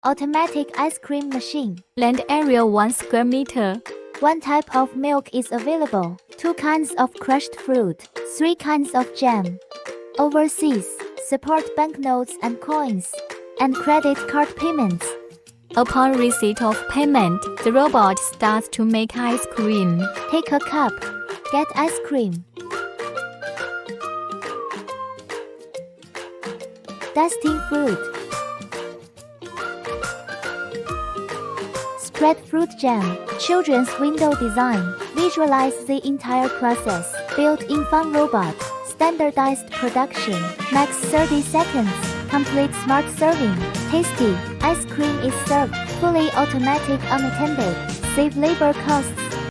Automatic ice cream machine. Land area 1 square meter. One type of milk is available. 2 kinds of crushed fruit. 3 kinds of jam. Overseas. Support banknotes and coins. And credit card payments. Upon receipt of payment, the robot starts to make ice cream. Take a cup. Get ice cream. Dusting fruit. Spread fruit jam. Children's window design. Visualize the entire process. Built-in fun robot. Standardized production. Max 30 seconds. Complete smart serving. Tasty. Ice cream is served. Fully automatic unattended. Save labor costs.